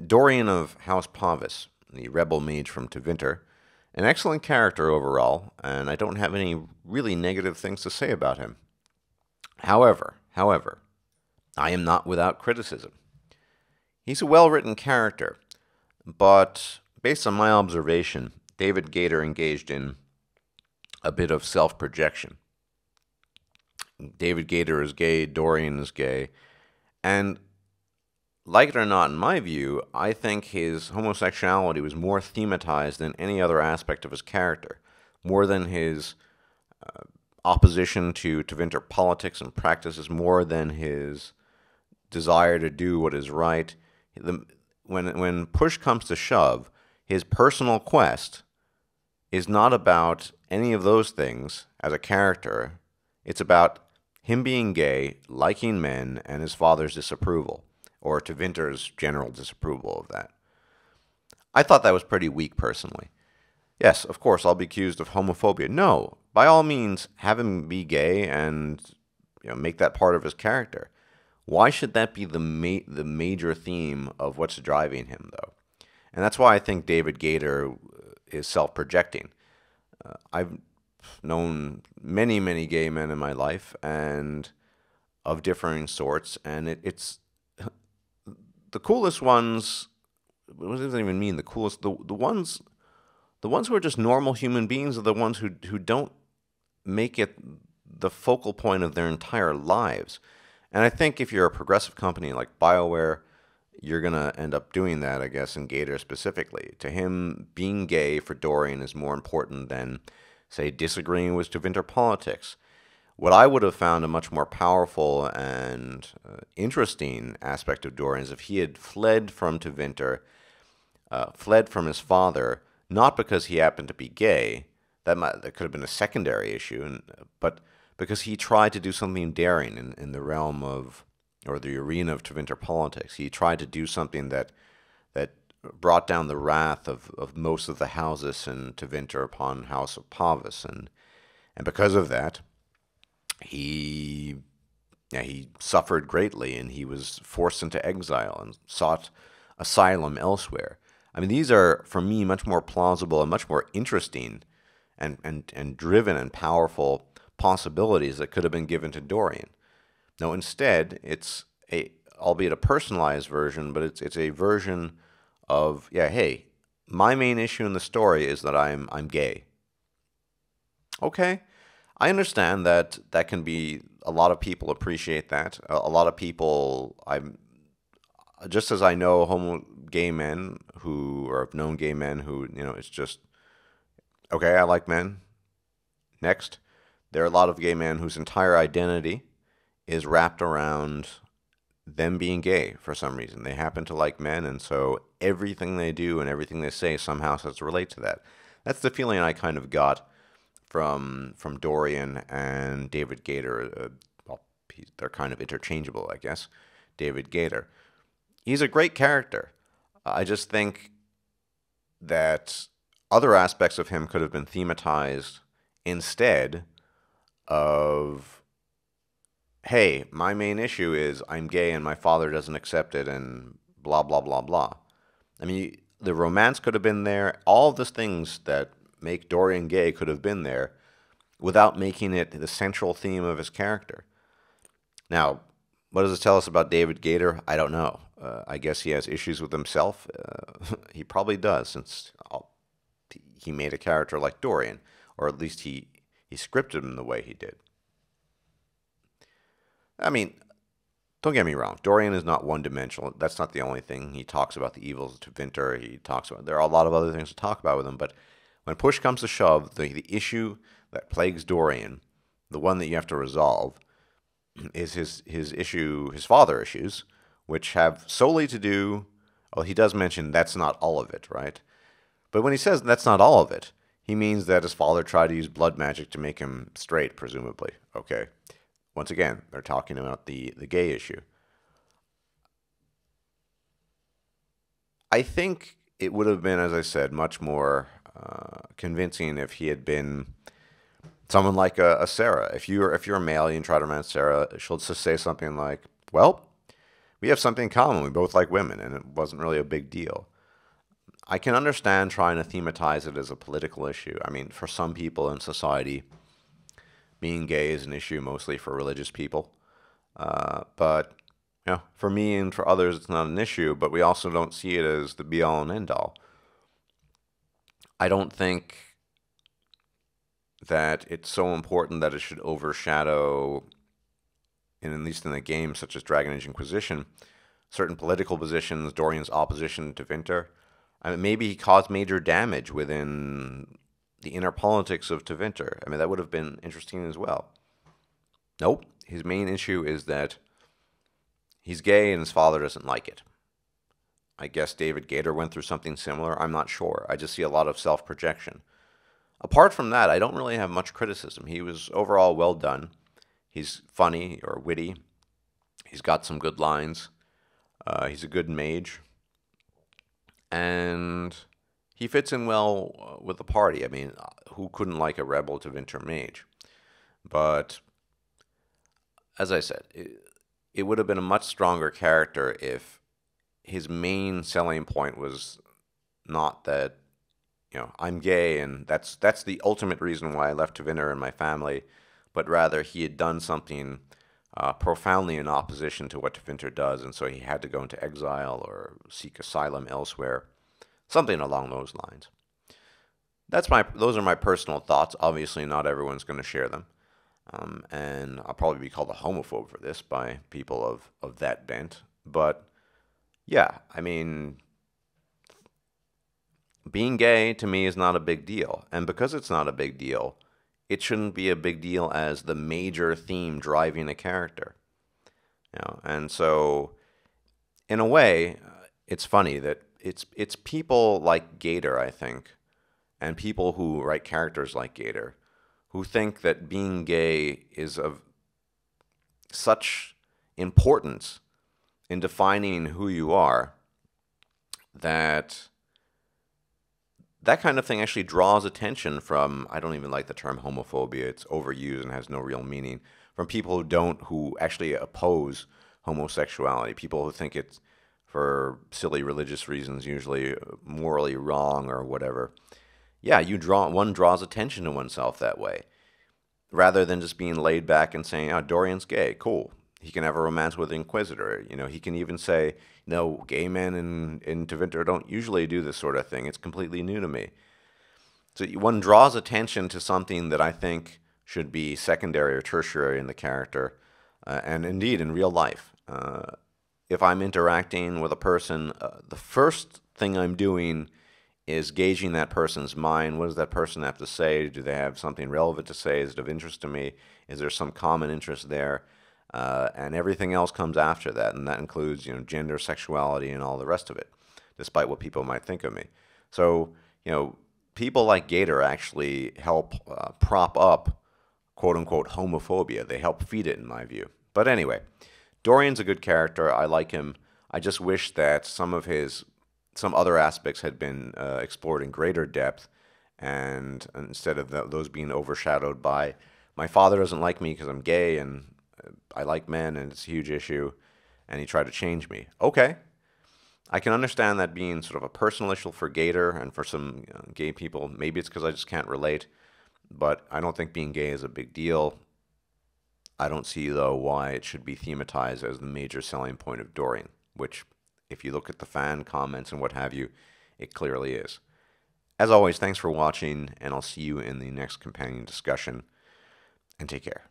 Dorian of House Pavus, the rebel mage from Tevinter, an excellent character overall, and I don't have any really negative things to say about him. However, I am not without criticism. He's a well-written character, but based on my observation, David Gator engaged in a bit of self-projection. David Gator is gay, Dorian is gay, and like it or not, in my view, I think his homosexuality was more thematized than any other aspect of his character, more than his opposition to Tevinter politics and practices, more than his desire to do what is right. When push comes to shove, his personal quest is not about any of those things as a character. It's about him being gay, liking men, and his father's disapproval, or Tevinter's general disapproval of that. I thought that was pretty weak, personally. Yes, of course, I'll be accused of homophobia. No, by all means, have him be gay and make that part of his character. Why should that be the major theme of what's driving him, though? And that's why I think David Gator is self-projecting. I've known many, many gay men in my life, and of differing sorts, and it's the coolest ones. What does that even mean? The coolest, the ones who are just normal human beings are the ones who don't make it the focal point of their entire lives. And I think if you're a progressive company like BioWare, you're going to end up doing that, I guess, in Gator specifically. To him, being gay for Dorian is more important than, say, disagreeing with Tevinter politics. What I would have found a much more powerful and interesting aspect of Dorian is if he had fled from Tevinter, fled from his father, not because he happened to be gay. That could have been a secondary issue, but because he tried to do something daring in the realm of, or the arena of Tevinter politics. He tried to do something that brought down the wrath of most of the houses in Tevinter upon House of Pavus, and because of that, he suffered greatly, and he was forced into exile and sought asylum elsewhere. I mean, these are, for me, much more plausible and much more interesting and driven and powerful possibilities that could have been given to Dorian. Now, instead, it's albeit a personalized version, but it's a version of, hey, my main issue in the story is that I'm gay. Okay, I understand that can be, a lot of people appreciate that. A lot of people, just as I know gay men who, or have known gay men who, it's just, okay, I like men. Next. There are a lot of gay men whose entire identity is wrapped around them being gay for some reason. They happen to like men, and so everything they do and everything they say somehow has to relate to that. That's the feeling I kind of got from Dorian and David Gator. Well, they're kind of interchangeable, I guess. David Gator. He's a great character. I just think that other aspects of him could have been thematized instead of, hey, my main issue is I'm gay and my father doesn't accept it and blah, blah, blah, blah. I mean, the romance could have been there. All of those things that make Dorian gay could have been there without making it the central theme of his character. Now, what does it tell us about David Gator? I don't know. I guess he has issues with himself. He probably does, since he made a character like Dorian, or at least he scripted him the way he did. I mean, don't get me wrong. Dorian is not one-dimensional. That's not the only thing. He talks about the evils of Tevinter. He talks about, there are a lot of other things to talk about with him. But when push comes to shove, the issue that plagues Dorian, the one that you have to resolve, is his issue, his father issues, which have solely to do. Well, he does mention that's not all of it, right? But when he says that's not all of it, he means that his father tried to use blood magic to make him straight, presumably. Okay. Once again, they're talking about the gay issue. I think it would have been, as I said, much more convincing if he had been someone like a Sarah. If you're a male and you try to romance Sarah, she'll just say something like, well, we have something in common. We both like women, and it wasn't really a big deal. I can understand trying to thematize it as a political issue. I mean, for some people in society, being gay is an issue mostly for religious people. But for me and for others, it's not an issue. But we also don't see it as the be all and end all. I don't think that it's so important that it should overshadow, and at least in a game such as Dragon Age Inquisition, certain political positions. Dorian's opposition to Tevinter. I mean, maybe he caused major damage within the inner politics of Tevinter. I mean, that would have been interesting as well. Nope. His main issue is that he's gay and his father doesn't like it. I guess David Gator went through something similar. I'm not sure. I just see a lot of self-projection. Apart from that, I don't really have much criticism. He was overall well done. He's funny or witty. He's got some good lines. He's a good mage. And he fits in well with the party. I mean, who couldn't like a rebel Tevinter mage? But as I said, it would have been a much stronger character if his main selling point was not that, I'm gay and that's the ultimate reason why I left Tevinter and my family, but rather he had done something profoundly in opposition to what Tevinter does, and so he had to go into exile or seek asylum elsewhere, something along those lines. Those are my personal thoughts. Obviously, not everyone's going to share them, and I'll probably be called a homophobe for this by people of that bent. But yeah, I mean, being gay to me is not a big deal, and because it's not a big deal, it shouldn't be a big deal as the major theme driving a character. And so, in a way, it's funny that it's people like Gator, I think, and people who write characters like Gator, who think that being gay is of such importance in defining who you are that kind of thing actually draws attention from, I don't even like the term homophobia, it's overused and has no real meaning, from people who actually oppose homosexuality, people who think it's for silly religious reasons, usually morally wrong or whatever. Yeah, one draws attention to oneself that way, rather than just being laid back and saying, oh, Dorian's gay, cool. He can have a romance with the Inquisitor. He can even say, no, gay men in Tevinter don't usually do this sort of thing. It's completely new to me. So one draws attention to something that I think should be secondary or tertiary in the character, and indeed in real life. If I'm interacting with a person, the first thing I'm doing is gauging that person's mind. What does that person have to say? Do they have something relevant to say? Is it of interest to me? Is there some common interest there? And everything else comes after that, and that includes, gender, sexuality, and all the rest of it, despite what people might think of me. So, people like Gator actually help prop up, quote-unquote, homophobia. They help feed it, in my view. But anyway, Dorian's a good character. I like him. I just wish that some other aspects had been explored in greater depth, and instead of those being overshadowed by, my father doesn't like me because I'm gay, and I like men, and it's a huge issue, and he tried to change me. Okay. I can understand that being sort of a personal issue for Gator and for some gay people. Maybe it's because I just can't relate, but I don't think being gay is a big deal. I don't see, though, why it should be thematized as the major selling point of Dorian, which, if you look at the fan comments and what have you, it clearly is. As always, thanks for watching, and I'll see you in the next companion discussion, and take care.